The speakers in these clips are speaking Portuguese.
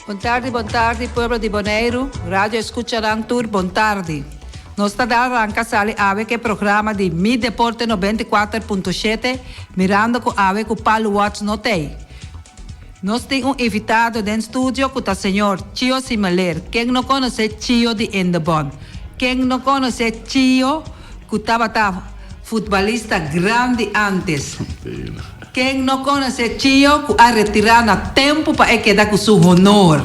Boa tarde, pueblo de Bonaire. Radio Escucharán Tour, boa tarde. Nós está dando arranca sali ave que programa de Mi Deporte 94.7, mirando com ave com Paulo Watts no tem. Nós temos invitado no estúdio com o senhor Chio Simeler. Quem não conhece Chio de Endebon? Quem não conhece Chio, que estava futebolista grande antes? Quem não conhece Chio, que a retirar no tempo para quedar com seu honor?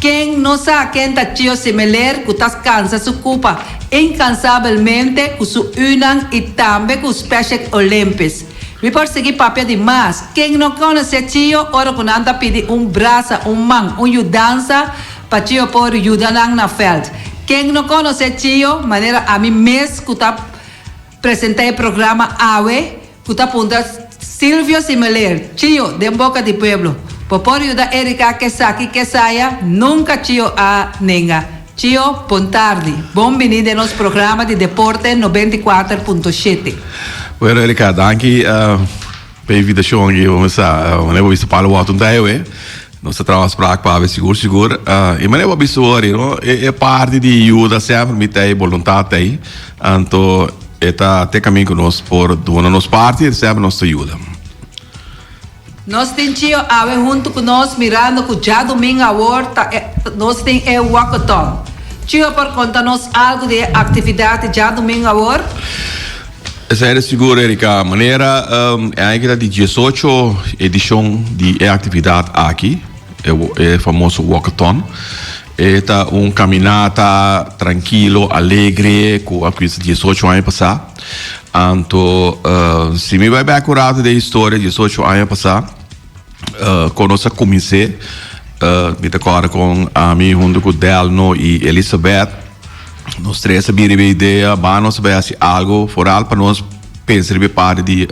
Quem não sabe quem está Chio Simeler, que está cansado, se ocupa incansavelmente com seu Unan e também com os Special Olympics. Me pode seguir papel demais. Quem não conhece Chio, ora que anda pedir braço, mão, ajudança para Chio por ajudar na feld. Quem não conhece Chio, maneira a mim mesmo que está apresentando o programa AWE, que está apontando Silvio Simeler, Chio, de Boca de Pueblo. Por ajudar Erika que saque que saia, nunca Chio a nenga. Chio, boa tarde. Bem-vindo ao nosso programa de Deporte 94.7. Bueno, Erika, danke per l'invitazione che non avevo visto Paolo Watton da io, non si trova sprach pa sicuro. E me ne avevo visto ora, no? E parte di aiuta sempre mi te volontà te, anto eta te cammino con nos por dona nos parte e sempre nos aiuta. Nós temos ave junto com nós mirando que já domingo agora nós temos o walkathon. Tio, por conta nos algo de atividade já domingo agora? Essa é segura, Erika. Maneira é ainda de 18 edição de atividade aqui, é o famoso walkathon. É caminhada tranquilo, alegre, com a coisa 18 anos passar. Então, se me vai bem acurado da história, 18 anos passar, quando eu comecei, me decordo com a minha junto com Delno e Elizabeth. Nós três sabíamos a ideia, mas nós sabíamos algo fora para nós pensar em parte de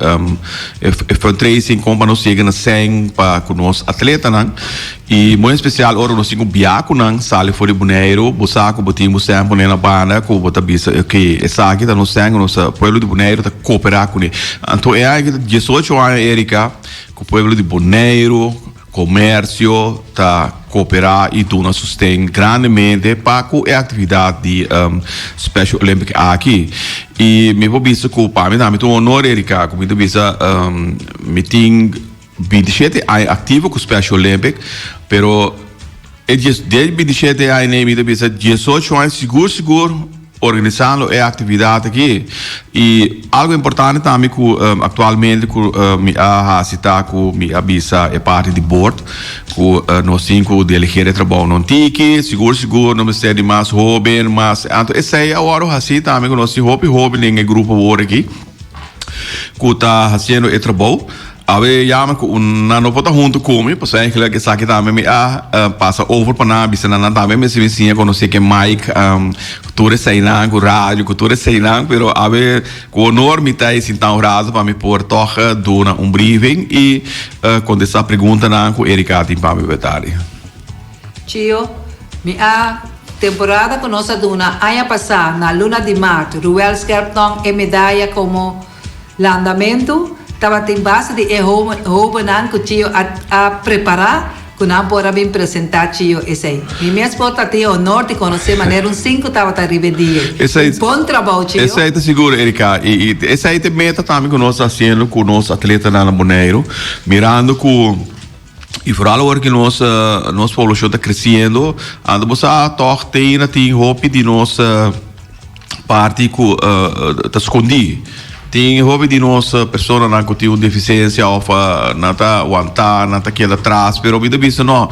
fundraising como para nós chegar na 100 para com os atletas, né? E muito especial agora nós temos biaco, né? Sale fora de Bonaire, buscar botimos sempre na banda, com botar bisa que essa aqui tá no sangue, nosso pueblo de Bonaire tá cooperar com ele. Então é aí 18 anos, Erika, com o pueblo de Bonaire, comércio, tá cooperar e tu nos sustém grandemente para a atividade de Special Olympic aqui. E me vou dizer que para mim também é um honor, Erika, como eu disse, me tenho 27 anos ativo com o Special Olympic, pero desde 27 anos me disse 18 anos seguro organizando a atividade aqui. E algo importante também que atualmente me a citar que me avisa é parte de board que nós cinco delegados trabalham no TIC, seguro não me sei mais hobby, mas então essa é a hora assim também que nós hobby nem grupo agora aqui que está fazendo o trabalho. Ave chama que não pode junto comigo, porque é que sabe também me passa over para na bisa na também me se vizinha conhecer que Mike cultura sainan com rádio cultura sainan, pero ave com honor me tá esse então rádio para me por toca dona briefing e quando essa pergunta na com Erika tem para me detalhe. Chio, me a temporada com nossa dona ano passado na luna de março, Ruel Skerpton e medalha como landamento. Estava em base de roubanan que tio a preparar que não pode bem apresentar tio esse aí. E minha esposa tem o honor de conhecer maneira 5 estava a ribedia. Bom trabalho tio. Esse aí tá seguro, Erika. E esse aí tem meta também que nós fazendo com os atletas na Bonaire, mirando com e por algo que nossa população está crescendo, ando você tem hope de nossa parte que está escondido. Tem hobby de nossa pessoa não tem uma deficiência ou não tá aguentar não tá queda atrás, pero vida bisa não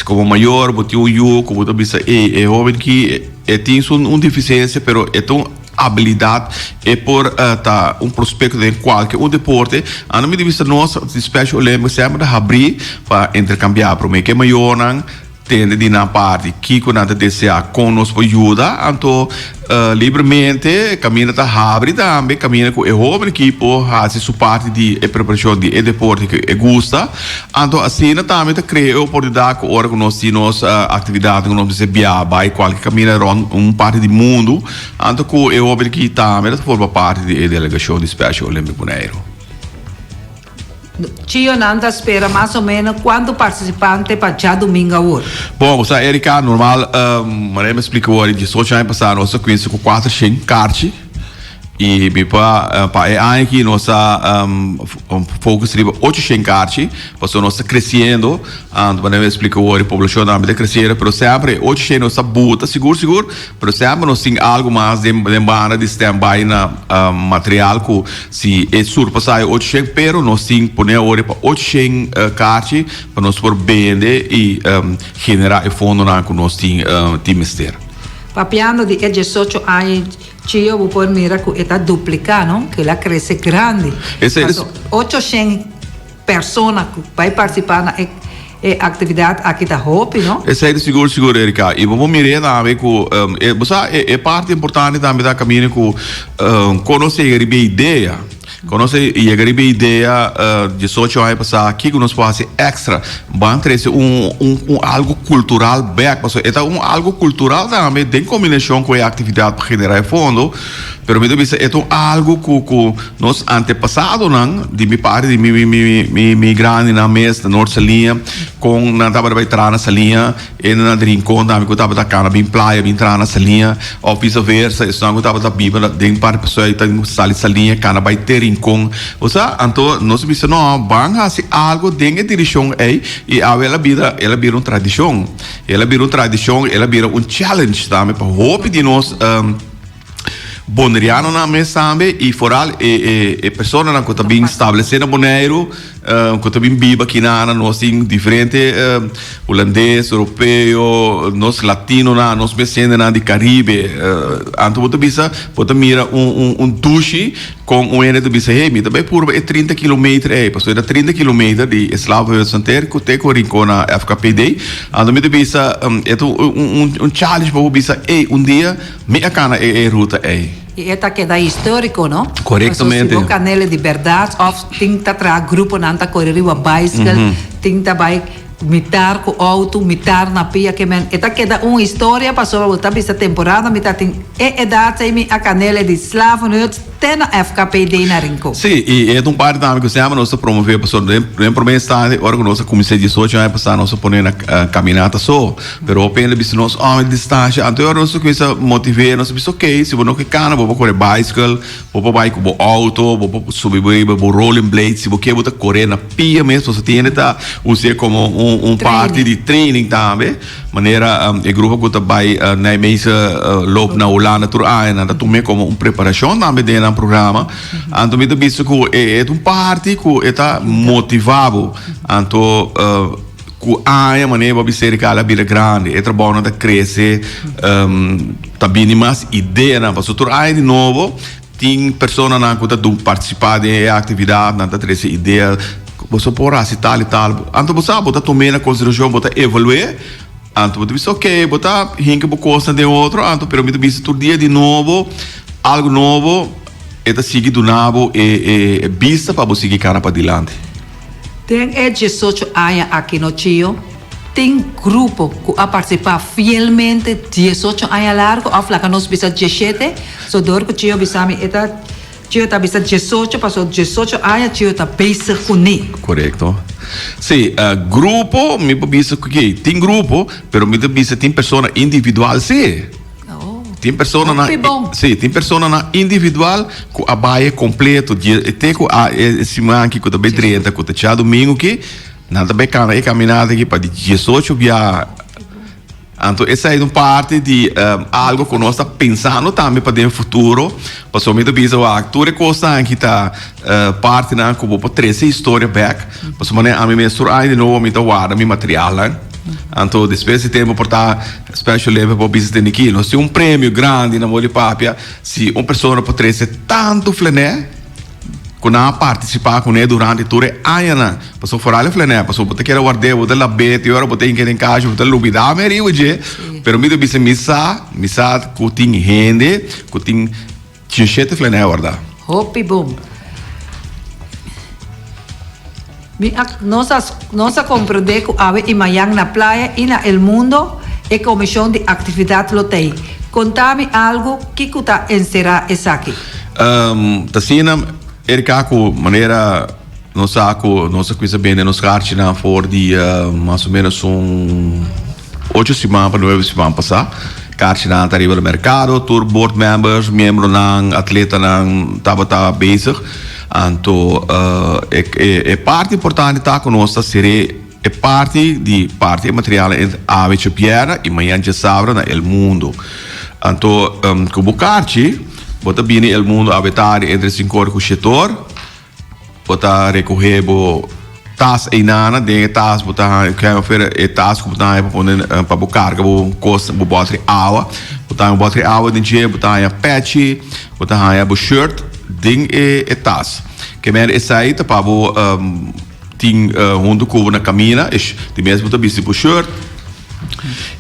como maior botar como vida bisa é hobby que tem uma deficiência, pero é tão habilidade é por tá prospecto de qualquer deporte. A não me vista nossa Special Olympics sempre abrir para intercambiar para mim que maior não tende de na parte que quando anda desejar conosco ajuda, então livremente caminha da abre também caminha com o jovem equipo faz sua parte de preparação de deporte que gosta, então assim também tá cria oportunidade com hora que nós temos atividade que nós desejar vai qualquer caminha parte do mundo, então com o jovem que também forma parte da delegação de Special Olympic Bonaire. Chio Nanda espera mais ou menos quanto participante para já domingo hoje. Bom, você Erika, normal, mas me explica agora, de 18 anos passado, nós conhecemos com 400 cartas. E aqui nossa focus riba 800 cartas, porque nós crescendo, para me explicar agora a população também crescer, pero sempre 800 nossa buta seguro, pero sempre nós temos algo mais de banda de stand-by na material que se é surpassar 800, pero nós temos poner agora para 800 cartas para nós por vender e generar fundo na que nós temos ter. Papiando de 18 anos, Chio vou pôr mira que está duplicando, não? Que ela cresce grande. 800 pessoas que vai participar na atividade aqui da Hope, não? Esse é seguro, Erika. E vamos mirar também que é parte importante também da caminho que conhecer a ideia. Quando você chega a ideia de 18 anos passar aqui que nós podemos fazer extra, vamos trazer algo cultural back, porque é algo cultural também tem combinação com a atividade para generar fundo, pero me diz é algo que nós antepassados não, de minha parte de mi grande na mesa da norte salinha, com na tava vai entrar na salinha, e na rincão também que tava da cana bem praia, bem entrar na salinha, ou vice-versa, isso não tava da bíblia, tem para pessoa tem salinha, cana vai ter rincão, ou seja, então nós pensamos não, vamos fazer algo dentro da direção aí, e ela vira uma tradição, ela vira um challenge também para hope de nós Boneriano na mesa também e foral e pessoas que estão bem estabelecidas no Bonaire, que estão bem viva aqui nós temos diferentes holandês, europeu, nós latino nós mexendo de Caribe, então você pode mirar duche com um ene de bisa hey, também por 30 km passou da 30 km de Eslavo Santer que tem com rincão na FKPD, então me bisa é challenge para bisa dia meia cana ruta E esta queda histórico, não? Corretamente. Se canela de verdade, of tinta tra grupo nanta correr uma bicycle, tinta vai mitar com auto, mitar na pia que men. Esta queda uma história passou a voltar essa temporada, mitar tem edade aí a canela de Slavo tem na FKPD na Rincon. Sim, e é parte também que se chama nós promover pessoas nem por meio está hora que nós comecei 18 anos passar nós poner na caminhada só, pero open de nós homem distância, então nós começa motivar nós pensa ok, se você não quer vou correr bicycle, vou bike com auto, vou subir vou rolling blade, se você quer correr na pia mesmo, você tem tá usar como parte de training também, maneira o grupo que vai na mesa loop na Holanda tur ainda também como preparação também dentro do programa, então me disse que é parte que está motivado, então que a maneira de ser que ela vira grande, é trabalho de crescer, também mais ideia, na porque tur ainda de novo tem pessoas que estão participar da atividade, na trazer ideia você pode assim tal e tal, então você pode tomar na consideração, pode evaluar, então você diz ok, você hinca por coisa de outro, então pero me diz todo dia de novo, algo novo, eta sigue do novo e vista para você seguir cara para adiante. Tem 18 anos aqui no Chio, tem grupo que a participar fielmente 18 anos largo, ou lá que nós bisa 17, so dor que Chio bisa mi eta Chio está bisa 18, passou 18 anos, Chio está bisa com ele. Correto. Sim, grupo, me bisa que tem grupo, pero me bisa tem pessoa individual, sim. Tem pessoa na sim, tem pessoa na individual que a baia completo de tem que esse man que também 30 que tá domingo que nada bem cara é caminhada aqui para 18 via. Então, essa é uma parte de algo que nós estamos pensando também para o futuro. Passou muito bem, a ator costa que está parte na que vou trazer história back. Passou a mim mesmo ainda não me guarda meu material lá. Então, depois de tempo por estar special level para visitar aqui, nós temos prêmio grande na Molipapia. Se uma pessoa pode trazer tanto flené, quando a participar com ele durante toda a ano, passou fora ele flené, passou botar que era guardar, botar lá bete, agora botar em que em casa, botar lubida, mas eu já, pero me disse missa que tem rende, que tem t-shirt flené guardar. Hopi bom. Nós compreendemos que há em Miami na praia e na el mundo é comissão de atividade lotei. Contame algo que está encerrar essa aqui. Tacina Erika, com maneira nós coisa bem nos cartes na for de mais ou menos 8 semanas para 9 semanas passar. Cartes na arriba do mercado, tour board members, membro na atleta na tava bezig. Então, é parte importante tá conosco seria é parte material entre a Pierre e manhã de sábado na el mundo. Então, como cartes, bota bem el mundo habitar entre 5 horas com o setor, bota recorrer tas e nana de tas botar que é tas que botar para bocar que costa botar água de dia botar a patch botar a shirt ding e tas que mer essa aí tá para tem onde cobre na camina de mesmo botar bici por shirt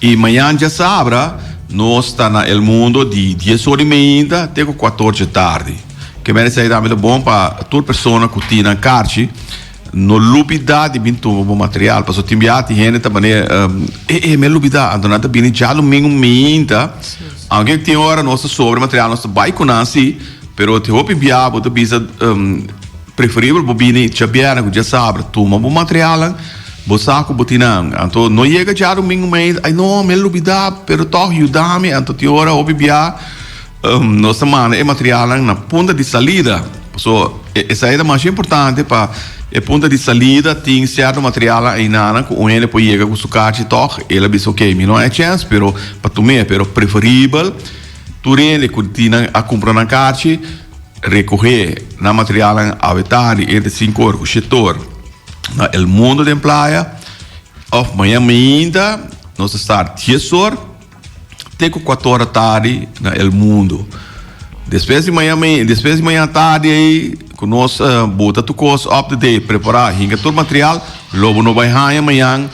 e manhã já sabra nós está na el mundo de 10 horas e meia até 14 da tarde que mer essa aí dá muito bom para toda pessoa que tem na carte no lupida di bintu bo material paso timbiati hene ta bane me lupida andonata bini jalo mingo minta alguém tem hora nossa sobre material nosso vai conasi pero te hopi biabo to bisa preferível bo bini chabiana ku já sabe tuma bo material bo saco botinang anto no chega jalo mingo minta ai no me lupida pero to ajudame anto te hora hopi bia nossa mana é material na ponta de salida so essa é a mais importante para e ponta de salida tem certo material aí na com ele pode chegar com o sucate toch ele diz ok não é chance pero para tu me pero preferível tu ele continua a comprar na caixa recorrer na material habitar entre 5 horas com o setor na el mundo de praia of manhã ainda nós está 10 horas até 4 horas tarde na el mundo depois de manhã tarde aí conosco bota tu coisa up to date preparar hinga todo material logo não vai ganhar amanhã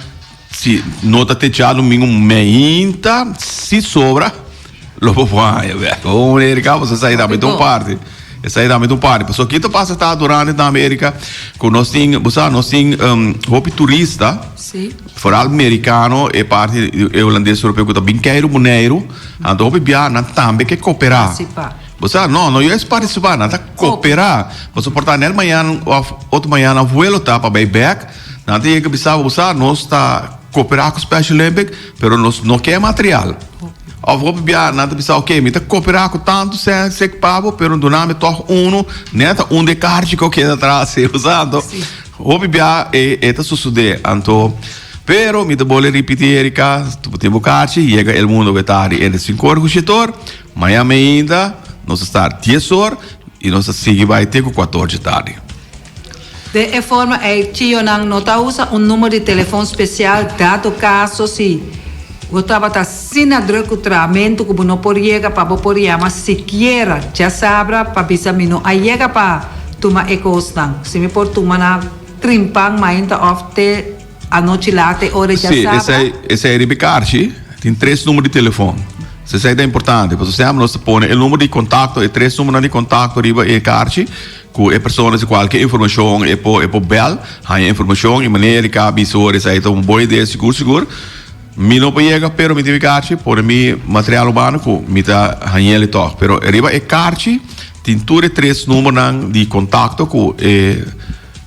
se nota te já domingo meinta se sobra logo vai velho o América você sai da metade parte pessoal que tu passa tá durante na América conosco nós tem hopi turista sim fora americano e parte holandês europeu que tá bem queiro boneiro então hopi bia na também que cooperar você não é participar, nada cooperar. Você portar nele manhã, outro manhã, na vuelo tá para bem back. Nada é que precisa você nós está cooperar com o Special Olympic, pero nós não quer material. Vou bebia nada precisa ok, me tá cooperar com tanto se pago, pero do nome toca neta de carte que eu quero atrás ser usado. Vou bebia tá suceder, então. Pero me vou repetir, Erika, tu tem carte, chega el mundo que tá entre 5 horas com o setor, manhã ainda nós está 10 horas e nós seguimos vai ter com 14 da tarde. De forma é que não tá usa número de telefone especial dado caso se gostava tá sem adestramento que não pode chegar para poder mas sequer já sabe para bisa mino aí chega para tomar ecostan se me por tomar na trimpang mainta of te a noite lá te hora já sabe esse é Ribicarte tem 3 números de telefone. Isso é importante, porque sempre nós põe o número de contato e 3 números de contato riba e carte com a pessoa se qualquer informação e po bel, a informação e maneira que a bisor isso aí tá boa ideia seguro. Me não pode chegar pero me tive carte por mi material urbano com me tá hanhele toch, pero riba e carte tem tudo 3 números de contato com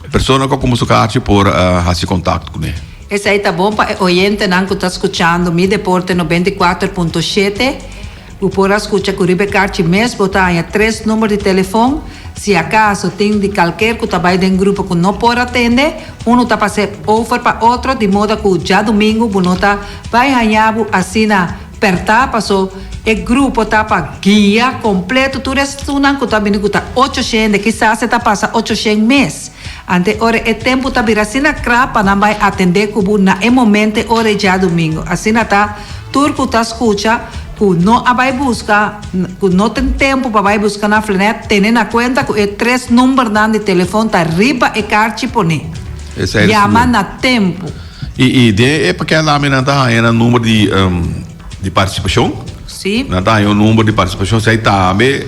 a pessoa que como su carte por fazer contato com ele. Esse aí tá bom para o oyente que está escutando Mi Deporte 94.7. O por escutar com o Ribecarte mesmo, botar 3 números de telefone. Se acaso tem de qualquer que trabalha em grupo que não pode atender, um está passando over para outro, de modo que já domingo, você vai ganhar assim na perta, passou. O grupo está para guia completo, tudo isso não está vindo com 800, quizás você está passando 800 mês. Ante ora é tempo tá vir assim na crapa não vai atender cubo na é momento ora já domingo assim tá turco tá escuta que não vai buscar que não tem tempo para vai buscar na flanet tendo na conta que é 3 números de telefone tá riba e carte pone chama na tempo e de é porque a lámina tá é número de participação. Sim. Não tá, o número de participação sai também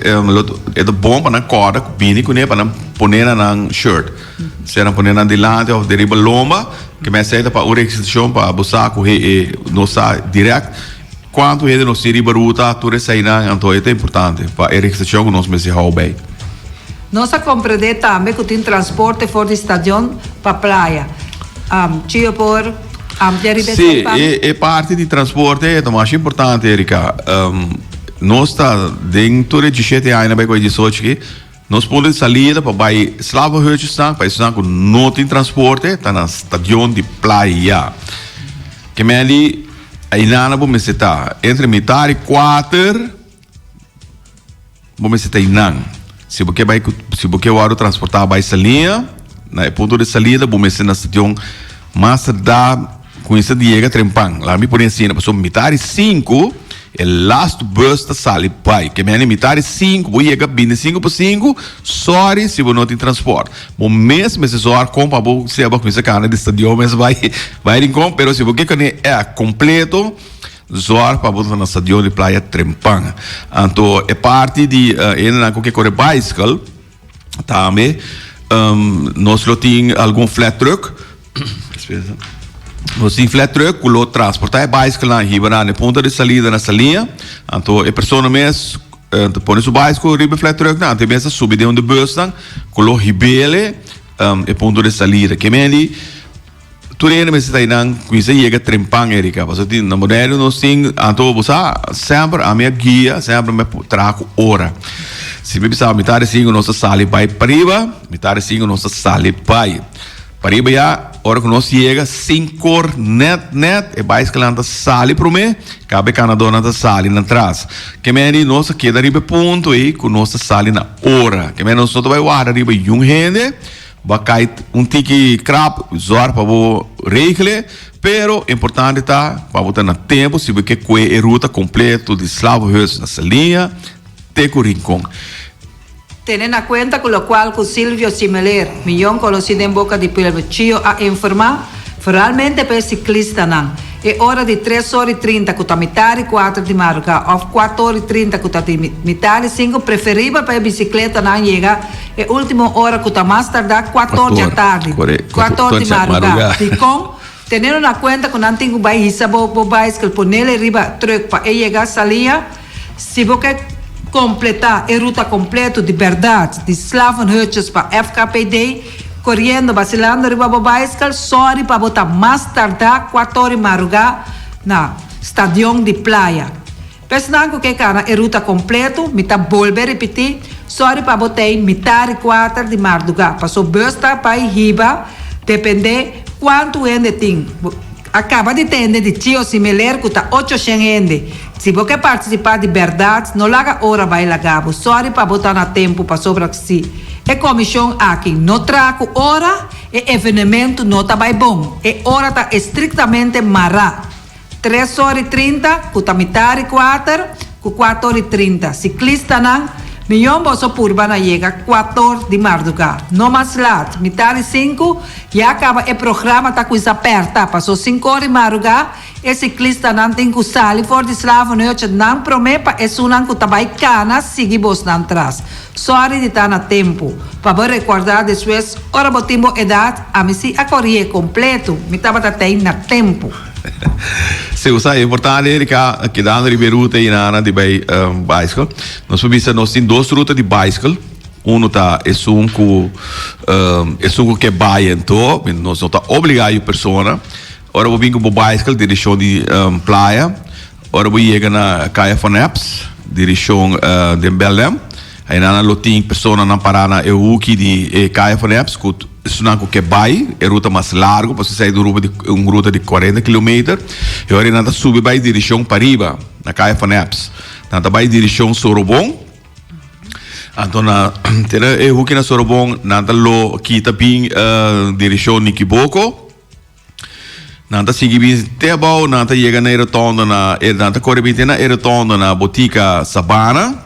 é bom para na corda, bini com para pôr na shirt. Se não pôr na delante ou deriva lomba, que me sai para a requisição para buscar com nossa direct. Quanto ele nos deriva ruta, tudo sai na, então é importante para a requisição que nós me se bem. Nós compreendemos também que tem transporte fora do estadião para a praia. Tio por Sim, é parte de transporte, é o mais importante, Erika. Nós está dentro de 7 anos, vai com 18 aqui. Nós podemos sair para ir Slava Hutchinson, para isso que não tem transporte, está na estadião de praia. Que me ali, aí na vamos estar entre metade e 4, vamos estar inang. Se você vai transportar para essa linha, na ponto de saída, vamos estar na estadião mais da com isso de trempang. Lá me por ensina, passou metade 5. El last bus da sali pai, que me metade 5, vou chegar 25 por 5, sorry se você não tem transporte. Bom mesmo se só compra, se é com essa cara de estadião, mas vai em compra, mas se você é completo, só para você na estadião de praia Trempang. Então, é parte de que corre bicycle, também, nós temos algum flat truck, nós flat truck, que transportar bicycle na riba, na ponta de salida na salinha. Então, a pessoa mesmo põe o bicycle, riba flat truck, não, tem mesmo subir de onde bus, que o ribele, a ponta de salida. Que mendi, tudo ainda me está indo, com isso chega Trempang, Erika. Porque na modelo nós temos, então, você sempre a minha guia, sempre me trago hora. Se me precisar metade 5 nossa sala vai para riba, metade 5 nossa sala vai. Para riba já, hora que nós chega 5 net, e bicycle anda sali para mim, cabe canadona da sali na trás. Que me nós queda riba ponto aí com nossa sali na hora. Que me nós só vai guardar riba rende, vai cair tiki crap, zor para o regle, pero importante tá para botar na tempo, se você quer a ruta completa de Slava Hutchinson nessa linha, Teco Rincón. Tendo em conta com o qual o Silvio Simeler, milhão conhecido em boca de Pueblo Chio, a informar, realmente para ciclista não. É hora de 3h30 com a metade 4 de madrugada, ou 4h30 com a metade 5, preferível para a bicicleta não chegar, é a última hora com a mais tardar 4 da tarde, 4 de madrugada. Então, tendo em conta que não tem que vai receber o bicycle, por nele riba truck para chegar a salinha, se você completar a ruta completa de verdade de Slava Hutchinson para FKPD, correndo, vacilando, riba do bicycle, só para botar mais tardar 4 de madrugada na estadião de praia. Pensando que cara a ruta completa, me tá volver repetir, só para botar metade 4 de madrugada, passou basta para ir riba, depender quanto ainda tem. Acaba de ter de tio similar que está 800 ende. Se você participar de verdade, não larga hora vai largar. Só para botar no tempo para sobrar si. A comissão aqui não trago hora, e evenemento não está bem bom. E hora está estritamente mará. 3h30, com a metade 4, com 4h30. Ciclista não, milhão bolso purba na chega 4 de madrugada. Não mais lá, metade 5, e acaba o programa está com isso aperta. Passou 5 de madrugada, e ciclista não tem que sair fora de Slava Hutchinson, não promete, e se não que está cana, siga você não traz. Sorry de estar no tempo, para recordar depois, ora botimos idade, a mim se a correr completo, me estava tendo no tempo. Se você é importante, Erika, que dá na Ribeirão tem na de bicycle. Nós temos 2 rutas de bicycle. Um tá é um que vai então, nós não está obrigado a pessoa. Ora vou vir com o bicycle direção de praia. Ora vou chegar na Caia Foneps, direção de Belém. Aí na loting pessoa na parada é o que de Caia Foneps, isso não que vai, é ruta mais larga, para você sair de uma ruta de 40 km. E agora nada sube vai direção para riba, na Caia Foneps. Nada vai direção Sorobon. Então na é o que na Sorobon nada lo quita bem direção Nikiboko. Nada sigue bem Tebao, nada chega na rotonda nada corre bem na rotonda na botica Sabana.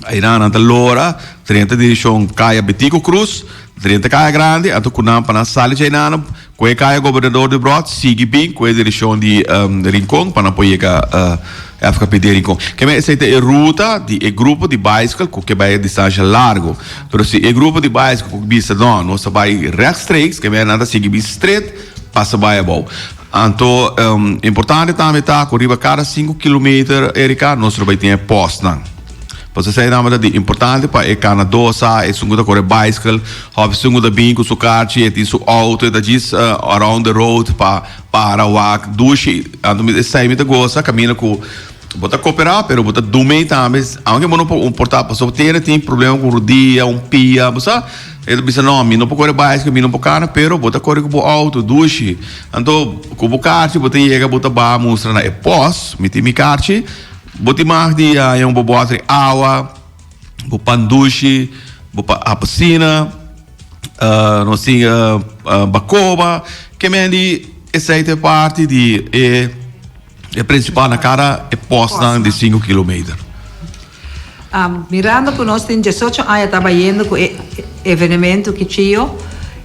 Aí nada lora, 30 direção Caia Betico Cruz. 30 Caia Grande, ato kunam para na sala de nana, com a Caia Governador de Brot, sigue bem com a direção de Rincón, para apoiar a FKPD Rincón. Que me aceita a ruta de grupo de bicycle, que vai a distância largo. Mas se o grupo de bicycle que bisa não, nós vai recht straight, que me nada sigue bem straight, passa bem a bom. Então, importante também tá, corriba cada 5 km, Erika, nós vai ter posto, não. Porque sei namara di importante para e cana dosa, e sunguda corre bicycle, of sunguda binco su carci, e ti su auto, da gis around the road para wak, dushi, ando mi sei mi da goza, cammina com bota cooperar, pero bota dumei também, aunque não pode importar, pessoa tem problema com rodia, pia, você ele diz não, mim não pode correr bicycle, mim não pode carne, pero bota correr com o auto, dushi, então com o carci, bota chega, bota ba mostra na pós, me tem mi carci, bota mais de um bobotre água, bota dushi, bota a piscina, não sei bacoba, que me andi essa é parte de a principal na cara é posta de 5 km. Mirando que nós temos 18 anos trabalhando com evento que tinha,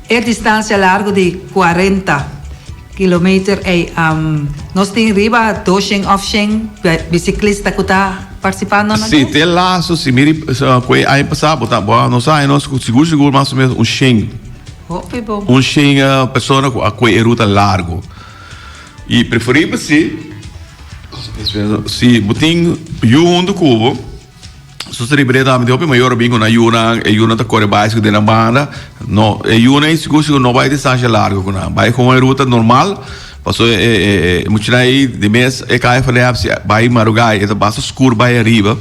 é distância larga de 40 km. Nós temos riba 200 options biciclista que está participando. Sim, tem lá, se mire, que aí passava, tá bom, nós aí nós seguro mais ou menos um 100. Um 100 pessoas com a ruta largo. E preferível se botin um do cubo, se você lembra da minha maior bingo na Yuna tá corre básico de na banda, não, Yuna é seguro não vai distância larga com vai com uma ruta normal, passou muito aí de mês cai falei vai marugai, é basta escuro vai arriba,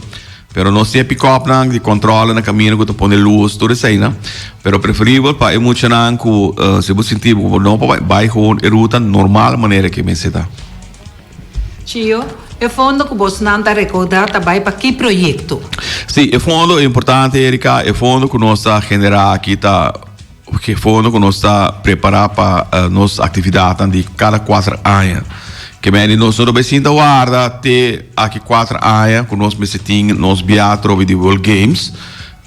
pero não se pick-up não de controle na caminho que tu põe luz tudo isso aí, né? Pero preferível para emocionar com se você sentir não vai com ruta normal maneira que me se dá. Tio, o fundo que você não está recordando também para que projeto? Sim, o fundo é importante, Erika. O fundo que nós está generando aqui está, o fundo que nós está preparando para nossa atividade de cada 4 anos. Que bem, nós não precisamos guardar até aqui 4 anos que nós precisamos nós viajar de World Games,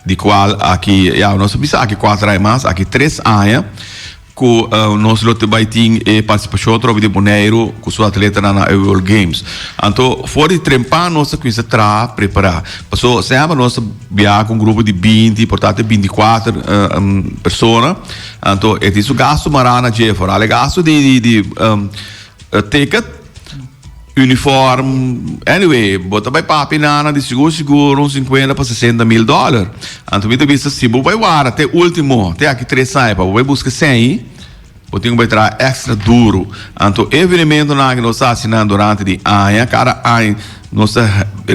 de qual aqui nós precisamos aqui 4 anos mais, aqui 3 anos. Que nós lote baiting e participação de Bonaire com os atletas na World Games. Então, fora de trempar, nós começamos a preparar. Passou sempre nós viajar com um grupo de 20, portanto 24 pessoas. Então, é isso gasto marana de fora, gasto de ticket, uniforme, anyway, bota vai papi nana de seguro uns 50 para 60 mil dólares. Então, me vista se vai guardar até último, até aqui 3 anos, para vai buscar 100, eu tenho que entrar extra duro. Então, evento que nós estamos assinando durante o ano, cada ano, nós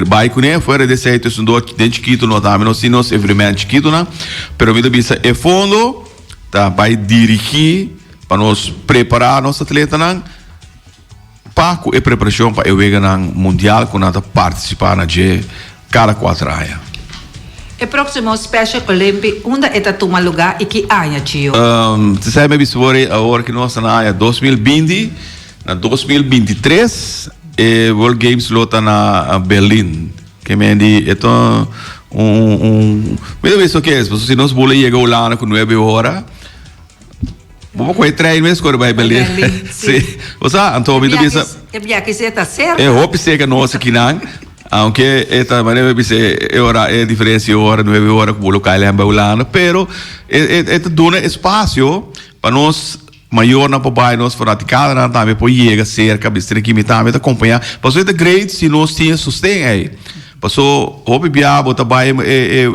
vai com ele, fora desse jeito, dentro de Quito, nós temos evento chiquito, mas me vista é fundo, vai dirigir para nós preparar nosso atleta, para a preparação para o evento mundial que nós participar na cada 4 anos. O próximo Special Olympic, onde está tomando lugar e que ano, tio? Você sabe, agora que nós estamos na 2020, na 2023, o World Games lota na Berlim. Que me diz, então, Mira isso que é, se nós vamos chegar lá com 9 horas, vamos correr 3 meses para ir Berlim. Sim. Você, então, me diz, é bem que você está certo. Eu hope que nós aqui não. Aunque esta maneira é diferença hora 9 horas com o local em Baulana, pero esta dona espaço para nós maior na papai nós praticar na também por chegar cerca bastante que me também acompanhar. Passou é great se nós tínhamos sustento aí. Passou hope biabo também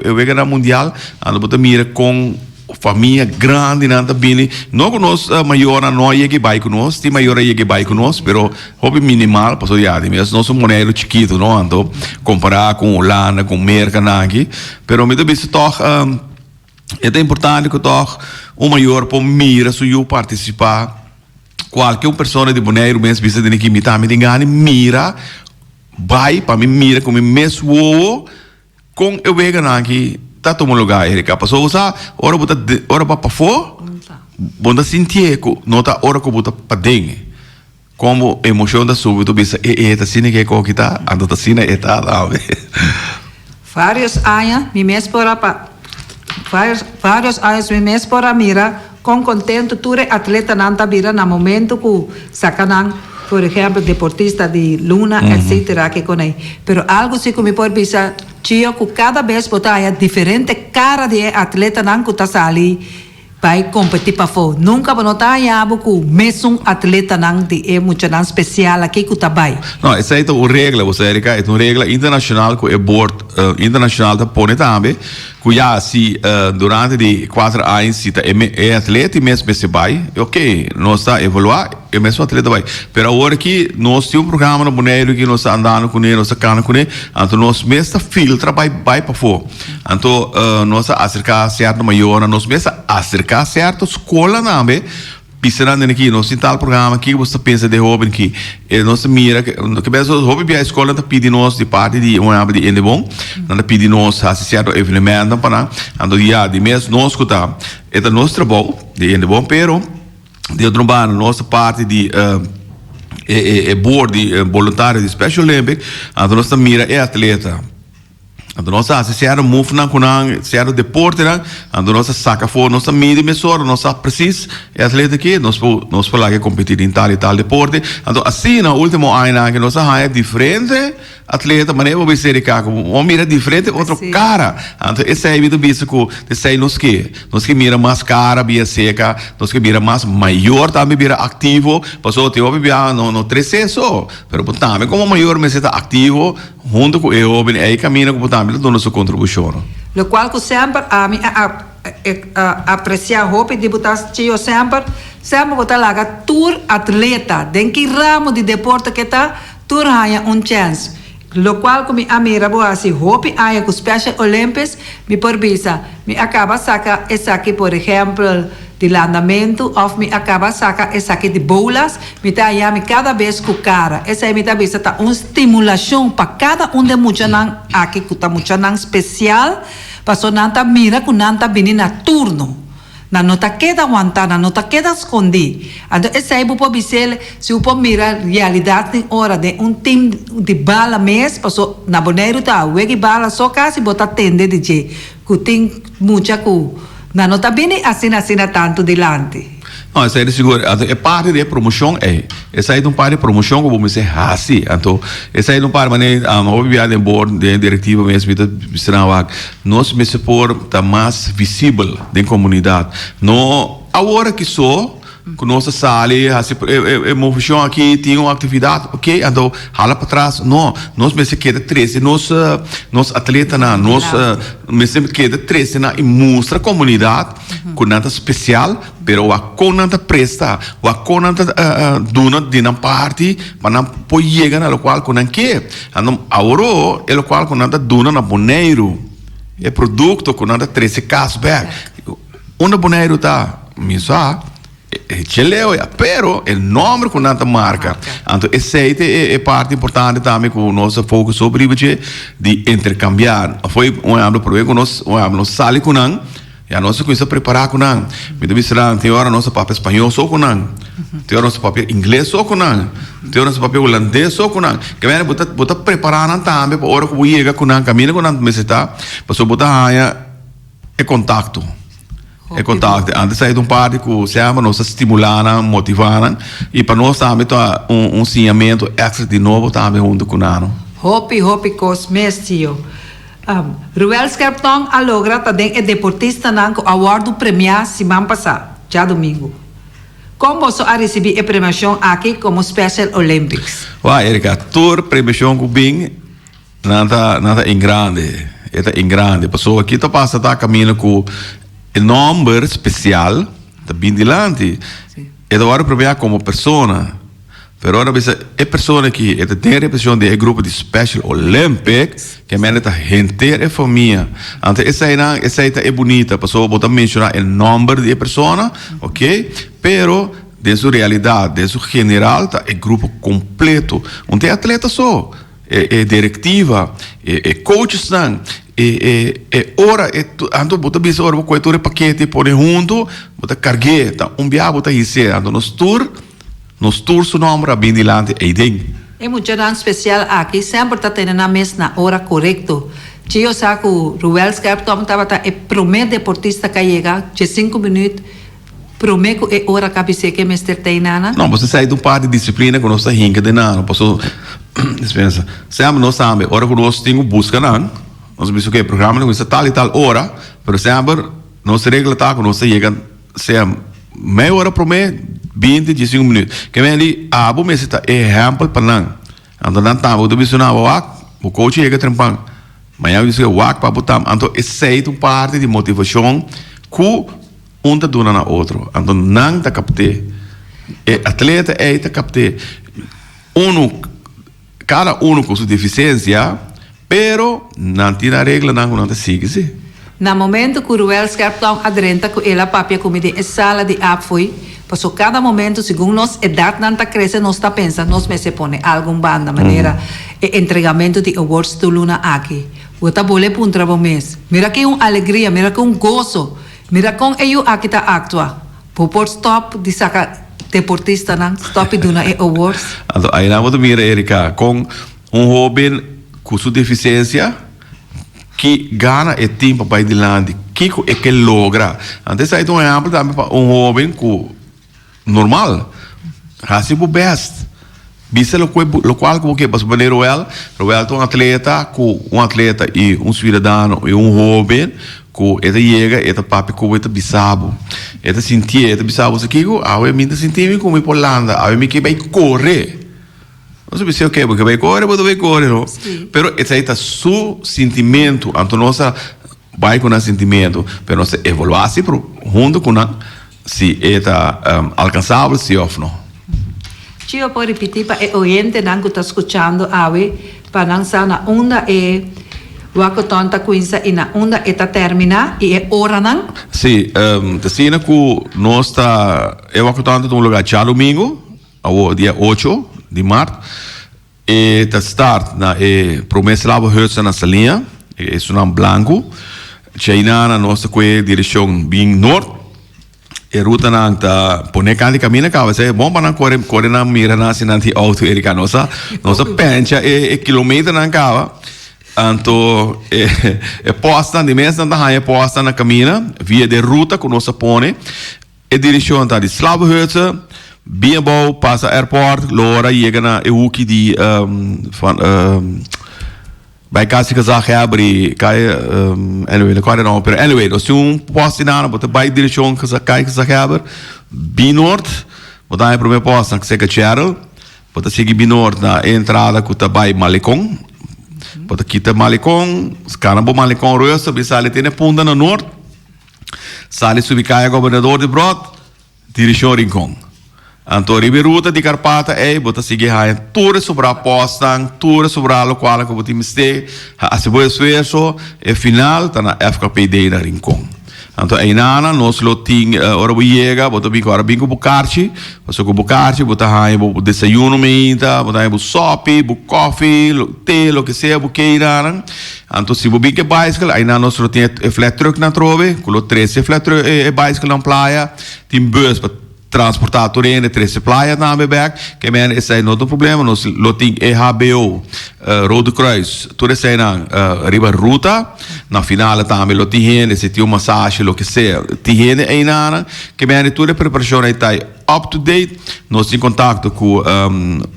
eu vejo na mundial, ando botar mira com família grande nanta bini não conosco maior não é que vai conosco tem maior é que vai conosco pero hobby minimal passou de adi mas nós somos monero chiquito não então comparar com Holanda com Mercanaghi pero me deve toch é importante que toch o maior por mira se eu participar qualquer pessoa de Bonaire mesmo bisa de que me tá me engane mira vai para me mira com me mesmo com eu vejo aqui tá tomando lugar, Erika. Passou usar hora para fora, bota sentir que não tá hora que bota para dentro. Como emoção da súbito, bisa tá sendo que é tá, ando tá sendo tá lá. Vários anos, me mesmo para vários anos me mesmo para mira, com contento tudo atleta não tá vira no momento que sacanam. Por exemplo, deportista de Luna, etc. que com ele. Pero algo assim que me pode pensar, tio, que cada vez botar diferente cara de atleta não que está ali, vai competir para fora. Nunca vou notar que mesmo atleta não é muito especial aqui que está bem. Não, essa é uma regra, você Erika, é uma regra internacional que o board internacional está pondo também, que já se durante de 4 anos se é atleta e mesmo se vai, ok, nós está evoluar, é mesmo atleta vai. Pero agora que nós temos programa no boneiro que nós está andando com ele, nós está cantando com ele, então nós mesmo filtra vai para fora. Então nós acercar certo maior, nós mesmo acercar certo escola também. Pisando aqui, nós temos tal programa que você pensa de jovem que nós mira que mesmo jovem a escola está pedindo nós de parte de aba de bom, não está pedindo nós assistir ao evento para ando dia de mês nós escutar é o nosso trabalho de bom, pero de outro lado nossa parte de board de voluntário de Special Olympic, então nós mira é atleta. Então nós assistimos move na kunang certo deporte na então nós saca fora nossa mídia mesora nós precis é atleta que nós falar que competir em tal e tal deporte então assim na último ano que nós é diferente atleta maneira vai ser que uma mira diferente outro cara então esse é muito bicho que sei nós que mira mais cara bia seca nós que mira mais maior também mira ativo passou te ouve bia no 3 só pero também como maior mas está ativo junto com eu aí caminha com também dando sua contribuição. Lo qual que sempre a mim apreciar roupa de botar tio sempre botar lá tour atleta den que ramo de deporte que tá tour ganha chance. Lo qual que me amira boa assim roupa aí com Special Olympics me por visa me acaba saca essa aqui por exemplo de andamento ou me acaba saca essa aqui de bolas me tá aí me cada vez com cara essa aí me tá vista tá uma estimulação para cada de muita não aqui que tá muita não especial passou não tá mira com não tá vindo na turno não tá queda aguentar não tá queda escondido então essa aí pode ser se pode mirar realidade de hora de time de bala mês passou na boneiro tá o que bala só quase botar tende de que tem muita com não está bem assim tanto delante. Não, essa é seguro. É parte da promoção essa é uma parte de promoção como me dizer assim. Então, essa é uma parte maneira a viagem de board de diretiva mesmo nós me supor tá mais visível da comunidade. Não agora que só com nossa sala, emoção aqui, tinha uma atividade, ok? Então, hala para trás, não, nós me queda 13, nós atleta, nós me queda 13 e mostra a comunidade com nada especial, pero a com nada presta, a com nada dona de uma parte, para não pode chegar no qual com não quer. Então, agora, é o qual com nada dona na boneiro, é produto com nada 13 cashback. Onde boneiro tá? Misa pero o nome com nada marca. Então, essa é parte importante também com o nosso foco sobre de intercambiar. Foi ano para com nós sale com nós, e a nossa coisa preparar com nós. Me deve ser tem hora nosso papel espanhol só com nós, tem hora nosso papel inglês só com nós, tem hora nosso papel holandês só com nós. Que vem botar preparar também para hora que eu chega com nós, caminha com nós, mas está, para botar é contato. É contato. Antes de um parte que se ama, nós estimulando, motivando, e para nós também um ensinamento extra de novo também junto com nós. Hopi cosmestio. Ruel Scarpton alogra também é deportista não com award premiado semana passada, já domingo. Como você a receber a premiação aqui como Special Olympics? Erika, toda premiação que vem nada em grande, é em grande. Pessoa aqui tá passa tá caminhando com o nome especial da bem delante é da hora para como persona pero ora é pessoa que tem a representação do grupo de Special Olympics que é gente é família então essa é bonita pessoa pode mencionar o nome de pessoa ok pero de sua realidade de sua general é grupo completo não tem atleta só é diretiva é coaches não ora ando bota bis ora com o paquete por junto bota cargueta dia bota isso ando nos tour su nome bem delante é ding é muito especial aqui sempre está tendo na mesma hora correto tio saco Ruel Scarpton estava é primeiro deportista que chega de 5 minutos primeiro é hora que que mestre tem nana não você sai de parte de disciplina que nós está rinca de nada posso dispensa sempre nós sabe hora que nós temos busca não nós vimos que o programa não está tal e tal hora, pero sempre nossa regra está que nós chega sea meia hora por mês, 20, 25 minutos. Que vem ali, abo me está exemplo para não. Então não tá, vou divisionar o coach chega trempang. Mas eu disse wak para botar, então esse é uma parte de motivação que um tá dando na outro. Então não tá capte. Atleta é tá capte. Cada com sua deficiência, pero não tem a regra não tá sigue. Na momento que o Ruel Scarpton aderenta com ela papia comida em sala de apoio, passou cada momento, segundo nós, idade não está crescendo, nós está pensando, nós me se põe algum banda, maneira, entregamento de awards do Luna aqui. O tá bole para um trabalho mês. Mira que alegria, mira que gozo, mira com eu aqui tá actua. Por stop de saca deportista não, stop de uma awards. Então aí não vou mira Erika, com jovem com sua deficiência que ganha o tempo para ir lá, que logra. Antes aí um exemplo também para jovem que normal, assim o best. Bisa lo qual que para o Roel é um atleta e cidadão e jovem que ele chega, ele papi que ele bisabo, ele sentia, ele bisabo isso aqui, eu me sentia como por Holanda, eu me que vai correr. Não sei se okay, porque vai correr, não? Pero esse aí tá su sentimento, então nossa vai com o sentimento, pero nós evoluasse pro junto com se está alcançável se ou não. Io poi repetir para o oyente que está escutando para não estar na onda o tonta coisa e na onda está termina e é hora não? Sim, assim que nós está o tonta num lugar já domingo, ao dia 8 de março, e está start na promessa lá na salinha, é sunam branco, China na nossa direção bem norte. E ruta nang ta pone kandi camina ka vai bom para corre na mira na sinanti auto Erika nossa pencha quilômetro nang ka anto posta de mês na haia posta na camina via de ruta com nossa pone e direção ta de Slavhutse bem bom passa airport lora chega na euki de bij kasi gezag hebben, anyway, ik kan het anyway, dus toen post in aan, wat bij direction gezag hebben, Binoord, wat hij probeert post, dan zeg ik Cheryl, wat hij zegt Binoord na entrada kuta bij Malecon, wat hij kita Malecon, scanabo Malecon rusa, bisale tiene punta na Noord, sale subicaya governador de Brod, direction Rincon. Então, Riberuta de Carpata bota seguir a tudo sobre a posta, tudo sobre a local que eu vou mistake, a segunda esforço, e final tá na FKPD na Rincon. Então, aí nana nós loting ora chega, bota bem agora bem com bucarchi, você com bucarchi, bota aí o desayuno meinta, bota aí o sopi, o coffee, o té, o que seja, o que irá. Então, se você bem que bicycle, aí nós loting flat truck na trove, com o 13 flat truck bicycle na praia, tem bus para transportar terreno, 13 playa na back, que men esse é outro problema, nós loting EHBO, Rode Kruis, tudo isso aí na riba ruta, na final também loting esse tem uma massagem, o que seja, tem aí na, que men toda a preparação aí tá up to date, nós em contato com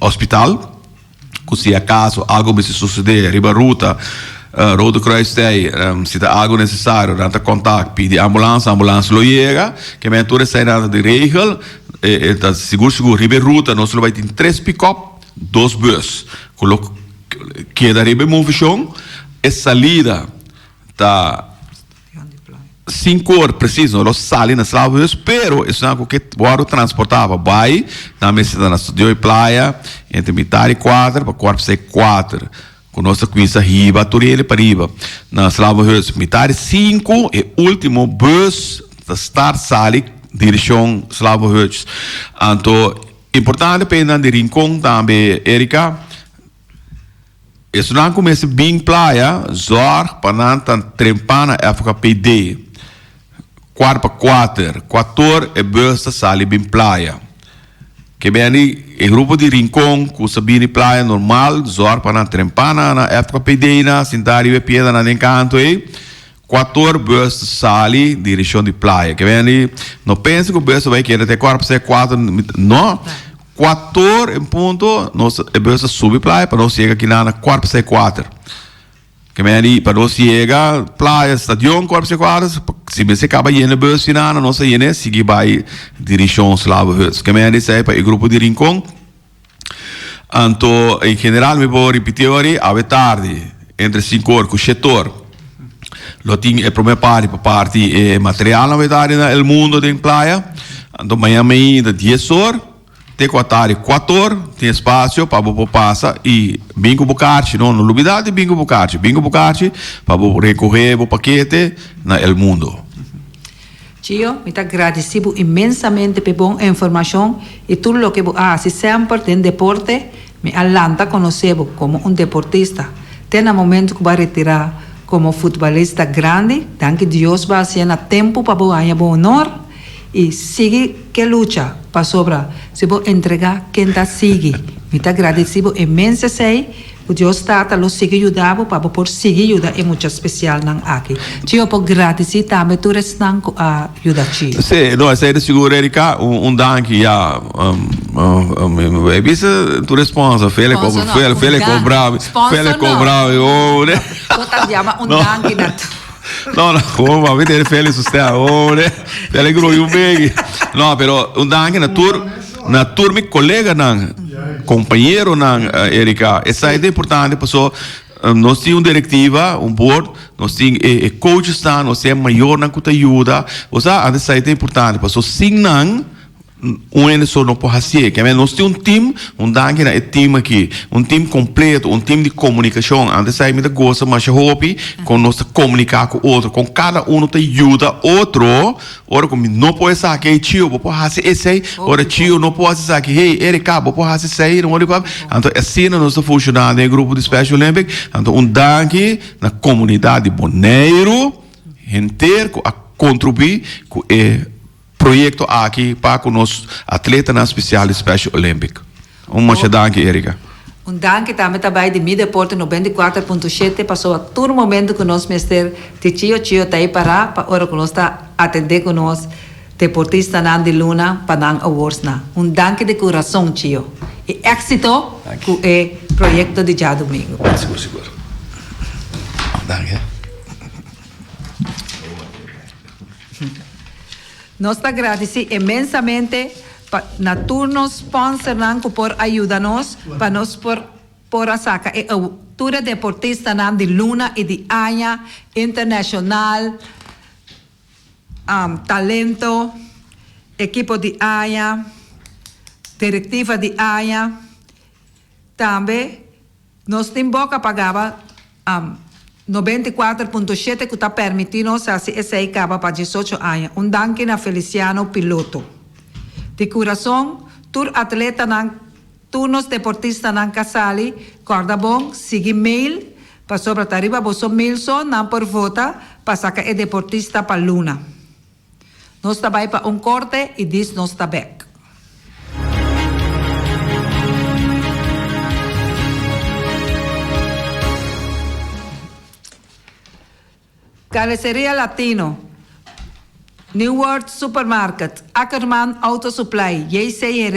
hospital, que se acaso algo me suceder, riba ruta, Rode Kruis tem, se tem algo necessário, dá contato, pede ambulância lo chega, que men tudo isso aí na de regel, tá seguro, riba ruta, nós vai ter 3 pick-up, 2 bus, que da riba movição, e salida, tá 5 horas preciso, nós saímos na Slavhus, pero isso é algo que o transportava, vai, na mesa na Studio e Playa, entre metade e 4, para corpo ser 4, com nossa coisa riba, Turele para riba, na Slavhus, metade 5, e último bus, da Start Sali, direção Slavhus. Então, importante para de Rincon também, Erika, isso não começa bem playa, zorg, para não trempar na FKPD. 4 e bus da Sali bem playa. Que bem ali, o grupo de Rincon, com Sabine playa normal, zorg, para não trempar na FKPD, na Sintário e Pieda na encanto aí. 4 bus Sali, direção de playa. Que vem ali, não pensa que o bus vai querer ter 4, não. 4 em ponto, nós bus sube playa, para nós chegar aqui na 4. Que vem ali, para nós chegar, playa, estadião, 4, se você acaba indo bus final, nós indo seguir by direção Slava Huts. Que me disse para o grupo de Rincon. Anto em geral me vou repetir hoje, à tarde entre 5 horas com o setor. Lo tinha a primeira parte material na verdade no mundo de praia. Anto amanhã de 10 horas. Te 4 horas, tem espaço para você passar e bingo bucarte, não novidade bingo bucarte para você recorrer o paquete no mundo. Tio, muito agradecido imensamente pela informação e tudo o que você faz sempre em deporte. Me alanta conhecer como deportista. Tem no momento que vai retirar como futebolista grande, danke Deus vai ser no tempo para você ganhar bom honor. E sigue que luta para sobra. Se vou entregar quem está sigue. Muito agradecido imenso sei. O Deus está a seguir ajudar para por seguir ajuda é muito especial não aqui. Tio por gratidão também tu restan a ajuda tio. Sim, não, sei de seguro Erika, danke já. Visa tu responsa, fele cobrava, oh, né? Você chama danke na tu. No, come, vedere feliz usted, né? Te alegro eu bem. Não, pero danke na tour mi colega nan, companheiro nan, Erika. Essa é importante, pessoal. Nós temos diretiva, board, nós temos coaches, nós temos maior na que ajuda. Você sabe, essa é importante, pessoal. Sim, não. Só não pode fazer, que nós temos time, danke na time aqui, time completo, time de comunicação. Antes aí me dá gosto, mas hobby, com nós comunicar com outro, com cada te ajuda outro. Ora como não pode ser que tio, vou fazer esse aí, ora tio não pode ser que hey, Erika, vou fazer isso aí, não pode. Então assim nós estamos funcionando em grupo de Special Olympic. Então danke na comunidade Bonaire inteira a contribuir com projeto aqui para com os atletas na especial Special Olympic. Muito danke, Erika. Danke também de Mi Deporte 94.7 passou a todo momento que nós mestre Tio está aí para hora que nós está atender com nós deportista na de Luna para dar awards na. Danke de coração, tio. E éxito com o projeto de já domingo. Seguro. Danke. Nós agradecemos imensamente na turno sponsor por ajudar-nos para nós por a saca e a tour deportista de Luna e de Anha internacional talento equipo de Anha diretiva de Anha também nós temos boca pagava 94.7 que está permitindo assim esse aí acaba para 18 anos. Danke na Feliciano Piloto. De coração, tur atleta nan turnos deportista nan casali, corda bom, sigue mail, para sobre arriba boso mail so nan por vota, para sacar deportista para Luna. Nós está vai para corte e diz nós está back. Carnicería Latino, New World Supermarket, Ackerman Auto Supply, JC